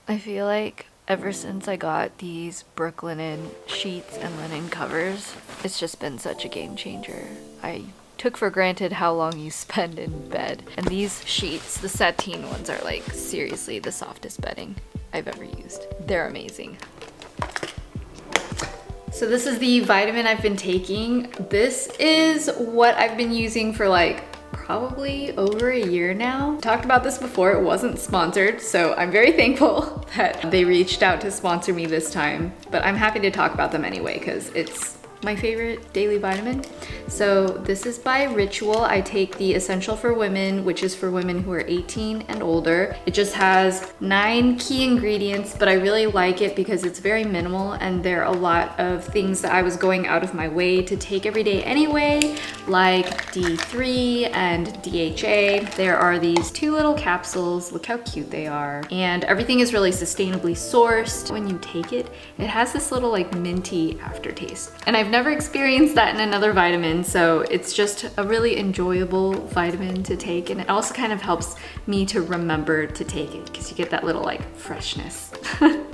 I feel like ever since I got these Brooklinen sheets and linen covers, it's just been such a game changer. I took for granted how long you spend in bed. And these sheets, the sateen ones, are like seriously the softest bedding I've ever used. They're amazing. So this is the vitamin I've been taking. This is what I've been using for like probably over a year now. I talked about this before, it wasn't sponsored, so I'm very thankful that they reached out to sponsor me this time, but I'm happy to talk about them anyway because it's my favorite daily vitamin. So this is by Ritual. I take the Essential for Women, which is for women who are 18 and older. It just has 9 key ingredients, but I really like it because it's very minimal and there are a lot of things that I was going out of my way to take every day anyway, like D3 and DHA. There are these 2 little capsules. Look how cute they are. And everything is really sustainably sourced. When you take it, it has this little like minty aftertaste. And I've never experienced that in another vitamin, so it's just a really enjoyable vitamin to take, and it also kind of helps me to remember to take it because you get that little like freshness.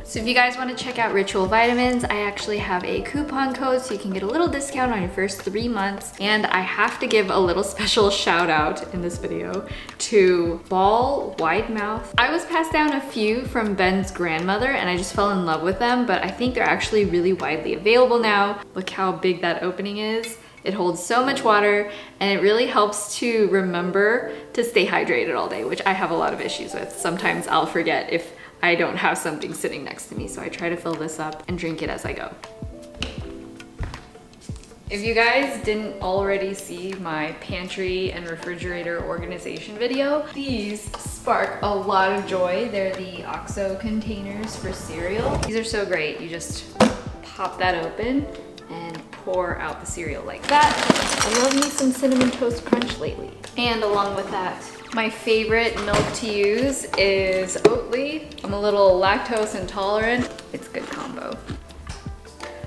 So if you guys want to check out Ritual vitamins, I actually have a coupon code so you can get a little discount on your first 3 months. And I have to give a little special shout out in this video to Ball Wide Mouth. I was passed down a few from Ben's grandmother and I just fell in love with them, but I think they're actually really widely available now. Look how big that opening is. It holds so much water and it really helps to remember to stay hydrated all day, which I have a lot of issues with. Sometimes I'll forget if I don't have something sitting next to me, so I try to fill this up and drink it as I go. If you guys didn't already see my pantry and refrigerator organization video, these spark a lot of joy. They're the OXO containers for cereal. These are so great. You just pop that open and pour out the cereal like that. I love me some Cinnamon Toast Crunch lately. And along with that, my favorite milk to use is Oatly. I'm a little lactose intolerant. It's a good combo.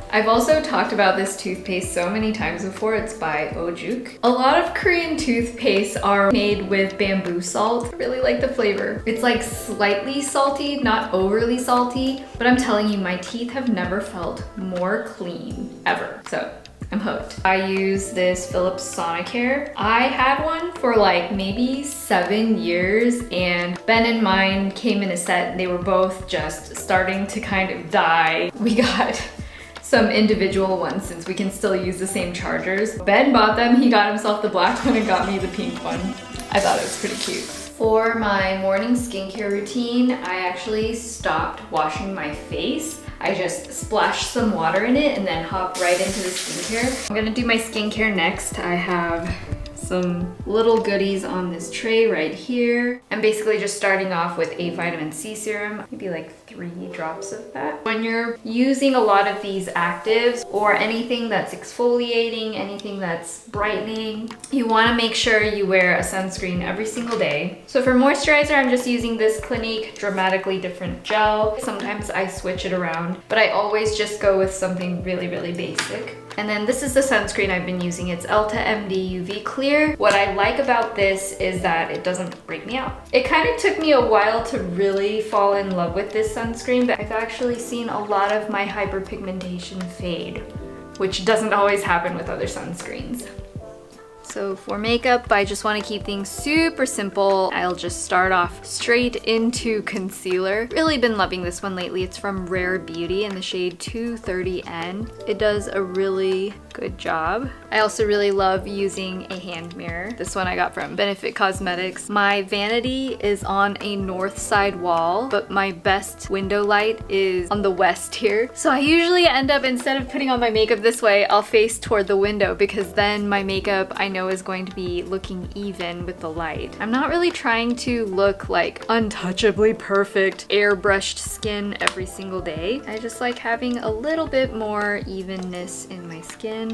I've also talked about this toothpaste so many times before. It's by OJOOK. A lot of Korean toothpastes are made with bamboo salt. I really like the flavor. It's like slightly salty, not overly salty, but I'm telling you, my teeth have never felt more clean ever. So I'm hooked. I use this Philips Sonicare. I had one for like maybe 7 years and Ben and mine came in a set and they were both just starting to kind of die. We got some individual ones since we can still use the same chargers. Ben bought them, he got himself the black one and got me the pink one. I thought it was pretty cute. For my morning skincare routine, I actually stopped washing my face. I just splash some water in it and then hop right into the skincare. I'm gonna do my skincare next. I have some little goodies on this tray right here. I'm basically just starting off with a vitamin C serum, maybe like 3 drops of that. When you're using a lot of these actives or anything that's exfoliating, anything that's brightening, you wanna make sure you wear a sunscreen every single day. So for moisturizer, I'm just using this Clinique Dramatically Different Gel. Sometimes I switch it around, but I always just go with something really, really basic. And then this is the sunscreen I've been using. It's Elta MD UV Clear. What I like about this is that it doesn't break me out. It kind of took me a while to really fall in love with this sunscreen, but I've actually seen a lot of my hyperpigmentation fade, which doesn't always happen with other sunscreens. So for makeup, I just want to keep things super simple. I'll just start off straight into concealer. Really been loving this one lately. It's from Rare Beauty in the shade 230N. It does a really good job. I also really love using a hand mirror. This one I got from Benefit Cosmetics. My vanity is on a north side wall, but my best window light is on the west here. So I usually end up, instead of putting on my makeup this way, I'll face toward the window because then my makeup I know is going to be looking even with the light. I'm not really trying to look like untouchably perfect airbrushed skin every single day. I just like having a little bit more evenness in my skin.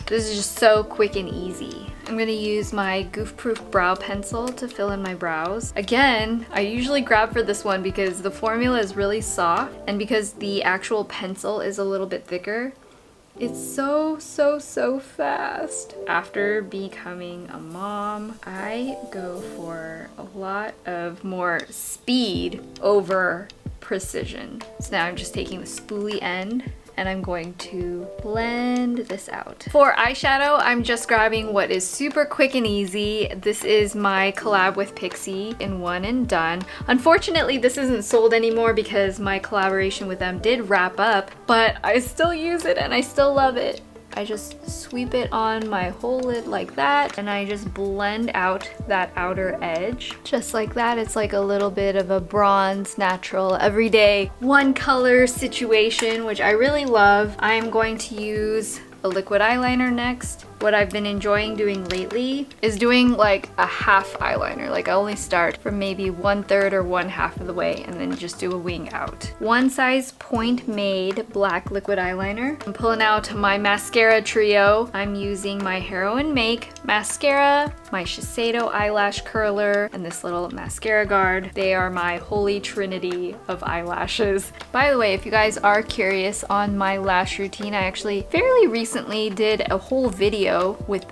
This is just so quick and easy. I'm gonna use my Goof Proof brow pencil to fill in my brows. Again, I usually grab for this one because the formula is really soft and because the actual pencil is a little bit thicker. It's so fast. After becoming a mom, I go for a lot of more speed over precision. So now I'm just taking the spoolie end and I'm going to blend this out. For eyeshadow, I'm just grabbing what is super quick and easy. This is my collab with Pixi in One and Done. Unfortunately, this isn't sold anymore because my collaboration with them did wrap up, but I still use it and I still love it. I just sweep it on my whole lid like that, and I just blend out that outer edge. Just like that, it's like a little bit of a bronze, natural, everyday, one color situation, which I really love. I am going to use a liquid eyeliner next. What I've been enjoying doing lately is doing like a half eyeliner. Like I only start from maybe 1/3 or 1/2 of the way and then just do a wing out. One size point made black liquid eyeliner. I'm pulling out my mascara trio. I'm using my Heroin Make mascara, my Shiseido eyelash curler, and this little mascara guard. They are my holy trinity of eyelashes. By the way, if you guys are curious on my lash routine, I actually fairly recently did a whole video with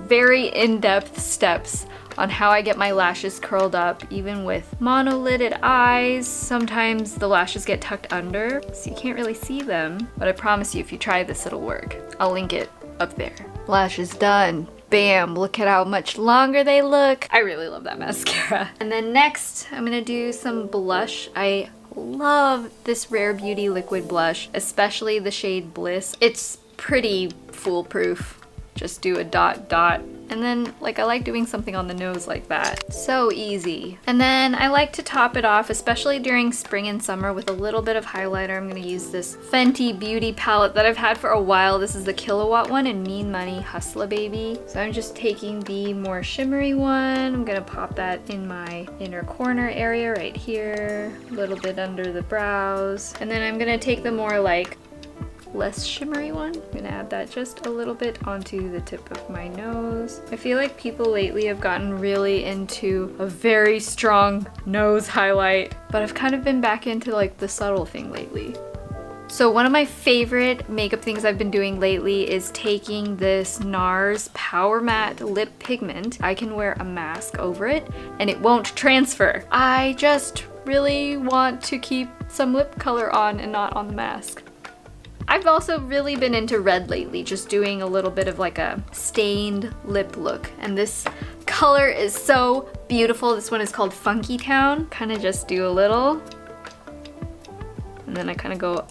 very in-depth steps on how I get my lashes curled up, even with monolidded eyes. Sometimes the lashes get tucked under, so you can't really see them. But I promise you, if you try this, it'll work. I'll link it up there. Lashes done. Bam, look at how much longer they look. I really love that mascara. And then next, I'm gonna do some blush. I love this Rare Beauty liquid blush, especially the shade Bliss. It's pretty foolproof. Just do a dot dot, and then like I like doing something on the nose like that. So easy. And then I like to top it off, especially during spring and summer, with a little bit of highlighter. I'm gonna use this Fenty Beauty palette that I've had for a while. This is the Kilowatt one in Mean Money Hustla Baby. So I'm just taking the more shimmery one. I'm gonna pop that in my inner corner area right here, a little bit under the brows. And then I'm gonna take the more like less shimmery one. I'm gonna add that just a little bit onto the tip of my nose. I feel like people lately have gotten really into a very strong nose highlight, but I've kind of been back into like the subtle thing lately. So one of my favorite makeup things I've been doing lately is taking this NARS Power Matte Lip Pigment. I can wear a mask over it and it won't transfer. I just really want to keep some lip color on and not on the mask. I've also really been into red lately, just doing a little bit of like a stained lip look. And this color is so beautiful. This one is called Funky Town. Kind of just do a little. And then I kind of go.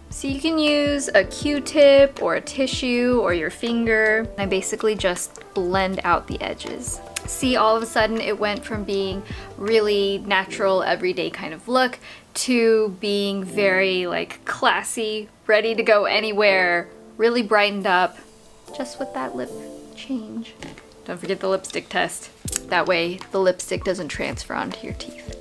So you can use a Q-tip or a tissue or your finger. I basically just blend out the edges. See, all of a sudden it went from being really natural, everyday kind of look to being very like classy, ready to go anywhere, really brightened up, just with that lip change. Don't forget the lipstick test. That way the lipstick doesn't transfer onto your teeth.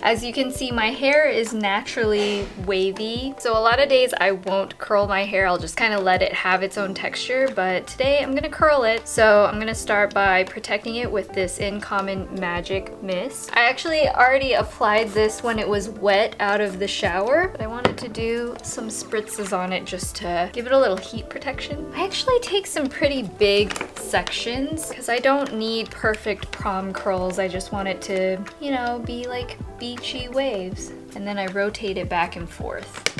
As you can see, my hair is naturally wavy, so a lot of days I won't curl my hair. I'll just kind of let it have its own texture, but today I'm gonna curl it. So I'm gonna start by protecting it with this In Common Magic Mist. I actually already applied this when it was wet out of the shower, but I wanted to do some spritzes on it just to give it a little heat protection. I actually take some pretty big sections because I don't need perfect prom curls. I just want it to, you know, be like beachy waves, and then I rotate it back and forth.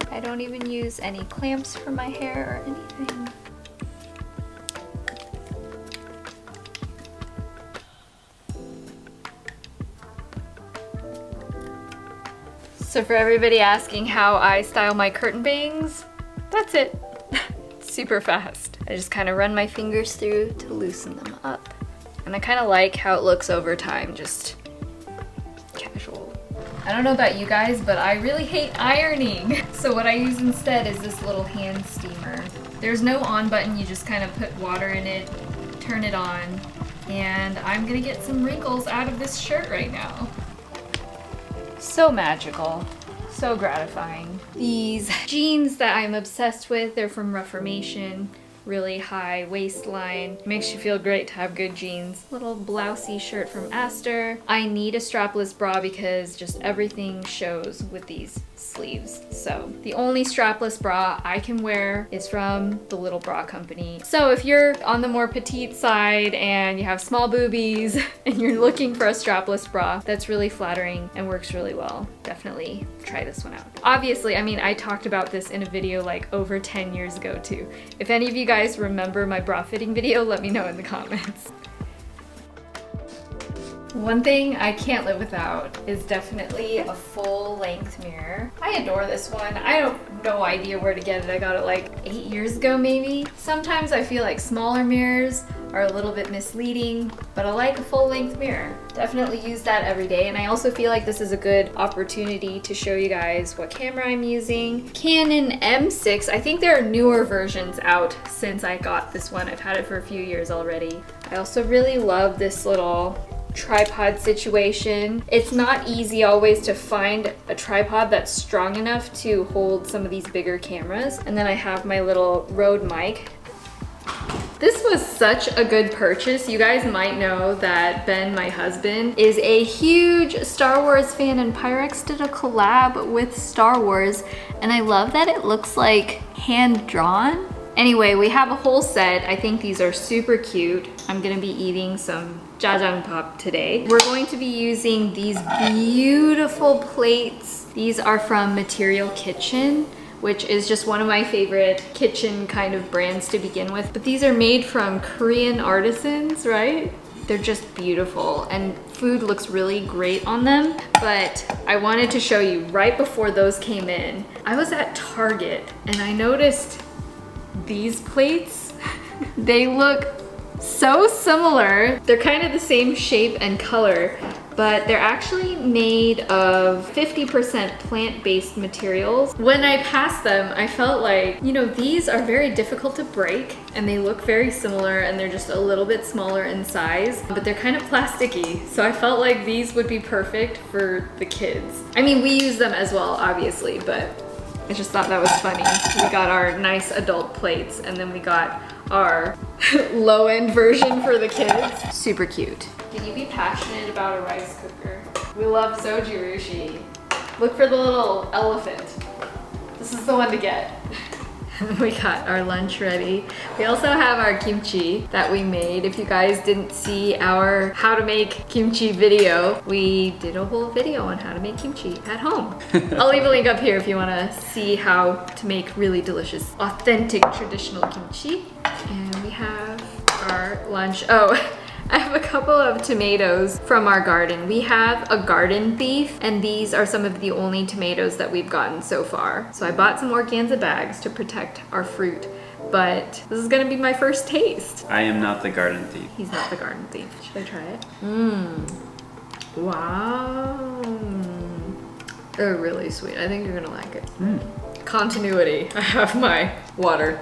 I don't even use any clamps for my hair or anything. So for everybody asking how I style my curtain bangs, that's it. Super fast. I just kind of run my fingers through to loosen them up. And I kind of like how it looks over time, just casual. I don't know about you guys, but I really hate ironing. So what I use instead is this little hand steamer. There's no on button, you just kind of put water in it, turn it on, and I'm gonna get some wrinkles out of this shirt right now. So magical, so gratifying. These jeans that I'm obsessed with, they're from Renovation. really high waistline. Makes you feel great to have good jeans. Little blousey shirt from Aster. I need a strapless bra because just everything shows with these sleeves. So the only strapless bra I can wear is from the Little Bra Company. So if you're on the more petite side and you have small boobies and you're looking for a strapless bra that's really flattering and works really well, definitely try this one out. Obviously, I mean, I talked about this in a video like over 10 years ago too. If any of you guys remember my bra fitting video, let me know in the comments. One thing I can't live without is definitely a full-length mirror. I adore this one. I have no idea where to get it. I got it like 8 years ago maybe. Sometimes I feel like smaller mirrors are a little bit misleading, but I like a full-length mirror. Definitely use that every day, and I also feel like this is a good opportunity to show you guys what camera I'm using. Canon M6. I think there are newer versions out since I got this one. I've had it for a few years already. I also really love this little tripod situation. It's not easy always to find a tripod that's strong enough to hold some of these bigger cameras. And then I have my little Rode mic. This was such a good purchase. You guys might know that Ben, my husband, is a huge Star Wars fan, and Pyrex did a collab with Star Wars, and I love that it looks like hand-drawn. Anyway, we have a whole set. I think these are super cute. I'm gonna be eating some jjajangpyeon today. We're going to be using these beautiful plates. These are from Material Kitchen, which is just one of my favorite kitchen kind of brands to begin with. But these are made from Korean artisans, right? They're just beautiful, and food looks really great on them. But I wanted to show you right before those came in. I was at Target and I noticed these plates. They look so similar. They're kind of the same shape and color, but they're actually made of 50% plant-based materials. When I passed them, I felt like, you know, these are very difficult to break, and they look very similar, and they're just a little bit smaller in size, but they're kind of plasticky. So I felt like these would be perfect for the kids. I mean, we use them as well, obviously, but I just thought that was funny. We got our nice adult plates, and then we got our low-end version for the kids. Super cute. Can you be passionate about a rice cooker? We love sojirushi. Look for the little elephant. This is the one to get. We got our lunch ready. We also have our kimchi that we made. If you guys didn't see our how to make kimchi video, we did a whole video on how to make kimchi at home. I'll leave a link up here if you want to see how to make really delicious, authentic, traditional kimchi. And we have our lunch. Oh, I have a couple of tomatoes from our garden. We have a garden thief, and these are some of the only tomatoes that we've gotten so far. So I bought some organza bags to protect our fruit, but this is gonna be my first taste. I am not the garden thief. He's not the garden thief. Should I try it? Mmm. Wow. They're really sweet. I think you're gonna like it. Mm. Continuity. I have my water.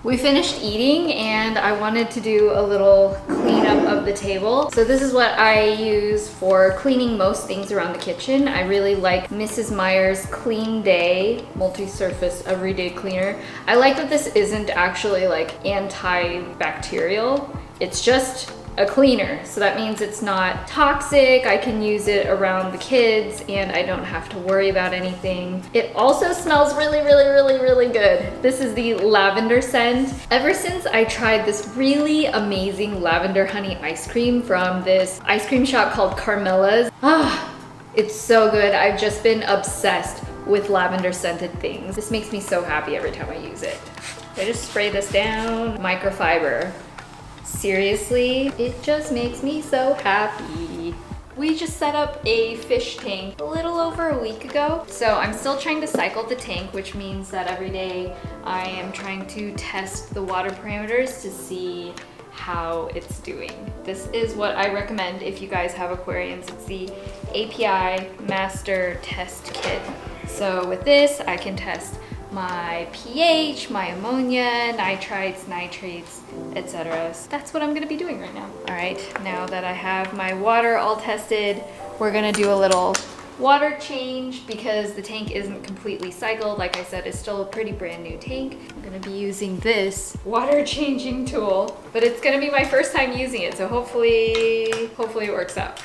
We finished eating and I wanted to do a little cleanup of the table. So this is what I use for cleaning most things around the kitchen. I really like Mrs. Meyer's Clean Day multi-surface everyday cleaner. I like that this isn't actually like antibacterial. It's just a cleaner. So that means it's not toxic. I can use it around the kids and I don't have to worry about anything. It also smells really, really, really, really good. This is the lavender scent. Ever since I tried this really amazing lavender honey ice cream from this ice cream shop called Carmela's, it's so good. I've just been obsessed with lavender scented things. This makes me so happy every time I use it. I just spray this down. Microfiber. Seriously, it just makes me so happy. We just set up a fish tank a little over a week ago. So I'm still trying to cycle the tank, which means that every day I am trying to test the water parameters to see how it's doing. This is what I recommend if you guys have aquariums. It's the API Master Test Kit. So with this, I can test my pH, my ammonia, nitrites, nitrates, etc. So that's what I'm gonna be doing right now. All right, now that I have my water all tested, we're gonna do a little water change because the tank isn't completely cycled. Like I said, it's still a pretty brand new tank. I'm gonna be using this water changing tool, but it's gonna be my first time using it, so hopefully it works out.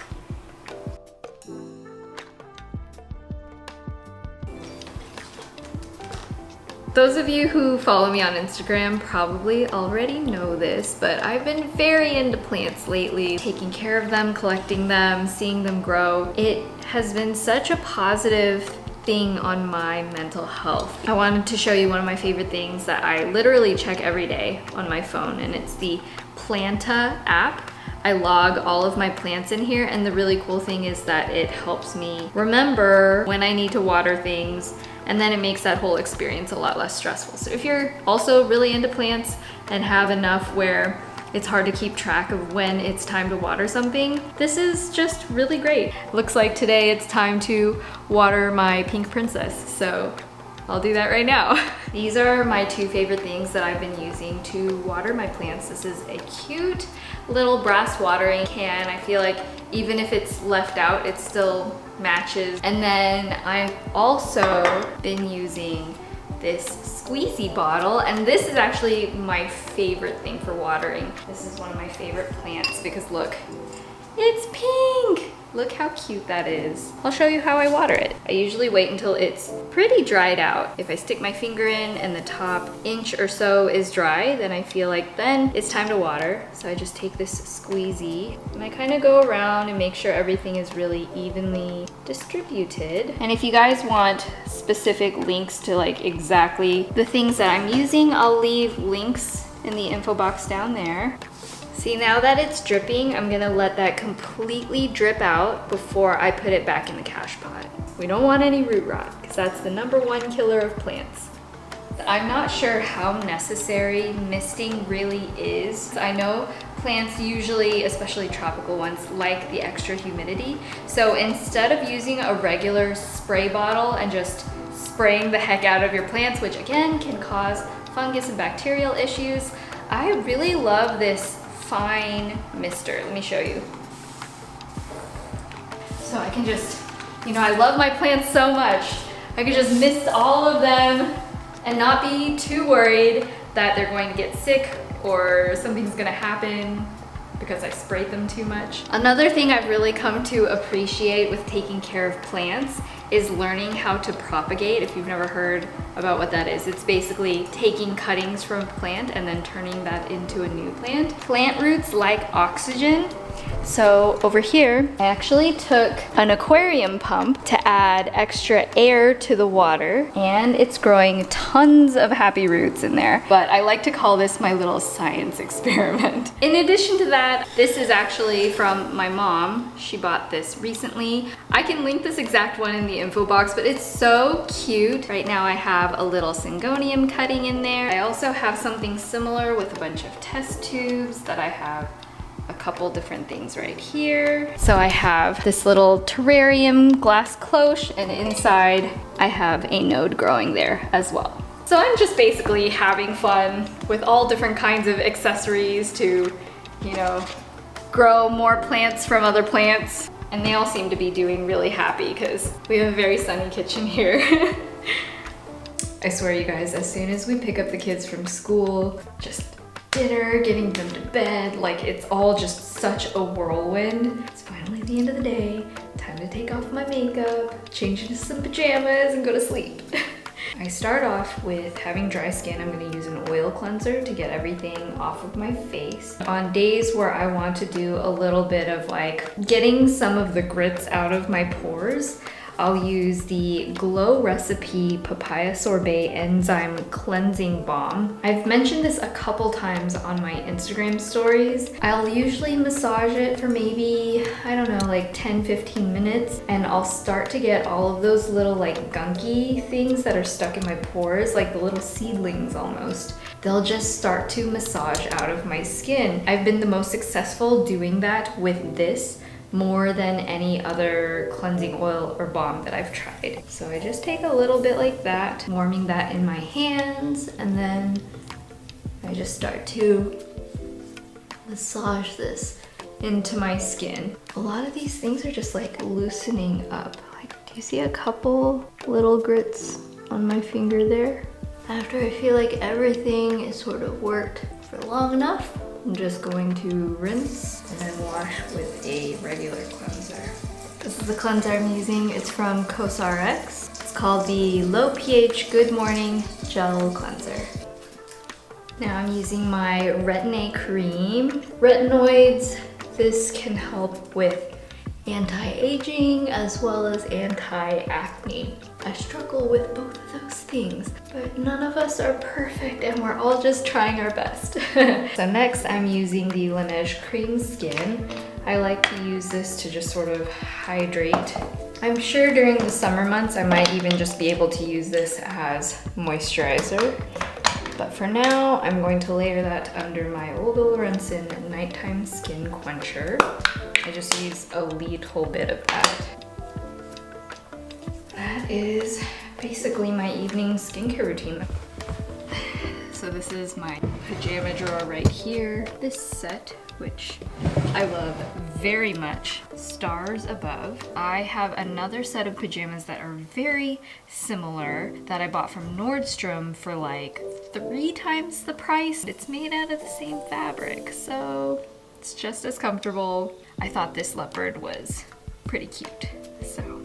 Those of you who follow me on Instagram probably already know this, but I've been very into plants lately, taking care of them, collecting them, seeing them grow. It has been such a positive thing on my mental health. I wanted to show you one of my favorite things that I literally check every day on my phone, and it's the Planta app. I log all of my plants in here, and the really cool thing is that it helps me remember when I need to water things, and then it makes that whole experience a lot less stressful. So if you're also really into plants and have enough where it's hard to keep track of when it's time to water something, this is just really great. Looks like today it's time to water my pink princess, so I'll do that right now. These are my two favorite things that I've been using to water my plants. This is a cute little brass watering can. I feel like even if it's left out, it still matches. And then I've also been using this squeezy bottle, and this is actually my favorite thing for watering. This is one of my favorite plants because look, it's pink. Look how cute that is. I'll show you how I water it. I usually wait until it's pretty dried out. If I stick my finger in and the top inch or so is dry, then I feel like then it's time to water. So I just take this squeezy and I kind of go around and make sure everything is really evenly distributed. And if you guys want specific links to like exactly the things that I'm using, I'll leave links in the info box down there. See, now that it's dripping, I'm gonna let that completely drip out before I put it back in the cash pot. We don't want any root rot, because that's the #1 killer of plants. I'm not sure how necessary misting really is. I know plants usually, especially tropical ones, like the extra humidity. So instead of using a regular spray bottle and just spraying the heck out of your plants, which again can cause fungus and bacterial issues, I really love this fine mister. Let me show you. So I can just, you know, I love my plants so much. I can just mist all of them and not be too worried that they're going to get sick or something's gonna happen because I sprayed them too much. Another thing I've really come to appreciate with taking care of plants is learning how to propagate. If you've never heard about what that is, it's basically taking cuttings from a plant and then turning that into a new plant. Plant roots like oxygen. So over here, I actually took an aquarium pump to add extra air to the water, and it's growing tons of happy roots in there. But I like to call this my little science experiment. In addition to that, this is actually from my mom. She bought this recently. I can link this exact one in the info box, but it's so cute. Right now I have a little syngonium cutting in there. I also have something similar with a bunch of test tubes that I have a couple different things right here. So I have this little terrarium glass cloche, and inside I have a node growing there as well. So I'm just basically having fun with all different kinds of accessories to, you know, grow more plants from other plants. And they all seem to be doing really happy because we have a very sunny kitchen here. I swear you guys, as soon as we pick up the kids from school, just dinner, getting them to bed, like it's all just such a whirlwind. It's finally the end of the day, time to take off my makeup, change into some pajamas, and go to sleep. I start off with having dry skin. I'm gonna use an oil cleanser to get everything off of my face. On days where I want to do a little bit of like getting some of the grits out of my pores, I'll use the Glow Recipe Papaya Sorbet Enzyme Cleansing Balm. I've mentioned this a couple times on my Instagram stories. I'll usually massage it for maybe, I don't know, like 10-15 minutes, and I'll start to get all of those little like gunky things that are stuck in my pores, like the little seedlings almost. They'll just start to massage out of my skin. I've been the most successful doing that with this more than any other cleansing oil or balm that I've tried. So I just take a little bit like that, warming that in my hands, and then I just start to massage this into my skin. A lot of these things are just like loosening up. Like, Do you see a couple little grits on my finger there? After I feel like everything is sort of worked for long enough, I'm just going to rinse and then wash with a regular cleanser. This is the cleanser I'm using. It's from CosRx. It's called the Low pH Good Morning Gel Cleanser. Now I'm using my Retin-A cream. Retinoids, this can help with anti-aging as well as anti-acne. I struggle with both of those things, but none of us are perfect and we're all just trying our best. So next I'm using the Laneige Cream Skin. I like to use this to just sort of hydrate. I'm sure during the summer months I might even just be able to use this as moisturizer. But for now, I'm going to layer that under my Olga Nighttime Skin Quencher. I just use a little bit of that. That is basically my evening skincare routine. So this is my pajama drawer right here. This set, which I love very much, Stars Above. I have another set of pajamas that are very similar that I bought from Nordstrom for like 3 times the price. It's made out of the same fabric, so it's just as comfortable. I thought this leopard was pretty cute, so.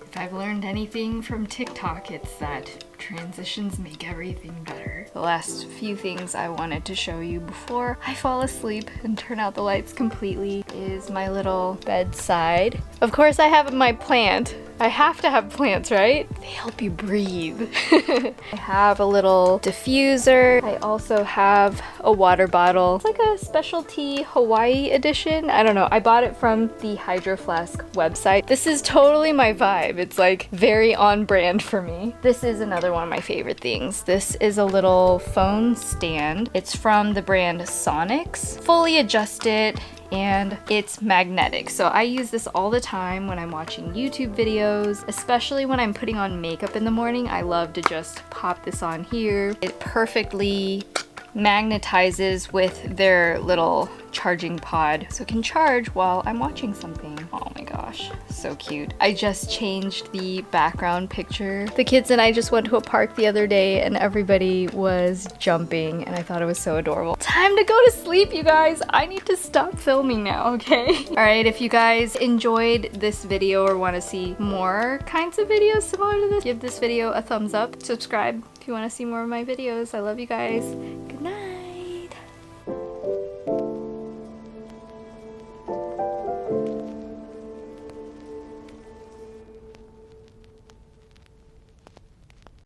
If I've learned anything from TikTok, it's that transitions make everything better. The last few things I wanted to show you before I fall asleep and turn out the lights completely is my little bedside. Of course I have my plant. I have to have plants, right? They help you breathe. I have a little diffuser. I also have a water bottle. It's like a specialty Hawaii edition. I don't know. I bought it from the Hydro Flask website. This is totally my vibe. It's like very on brand for me. This is another one of my favorite things. This is a little phone stand. It's from the brand Sonics. Fully adjusted, and it's magnetic. So I use this all the time when I'm watching YouTube videos, especially when I'm putting on makeup in the morning. I love to just pop this on here. It perfectly magnetizes with their little charging pod, so it can charge while I'm watching something. Oh my gosh, so cute. I just changed the background picture. The kids and I just went to a park the other day and everybody was jumping and I thought it was so adorable. Time to go to sleep, you guys. I need to stop filming now, okay? All right, if you guys enjoyed this video or want to see more kinds of videos similar to this, give this video a thumbs up, subscribe if you want to see more of my videos. I love you guys.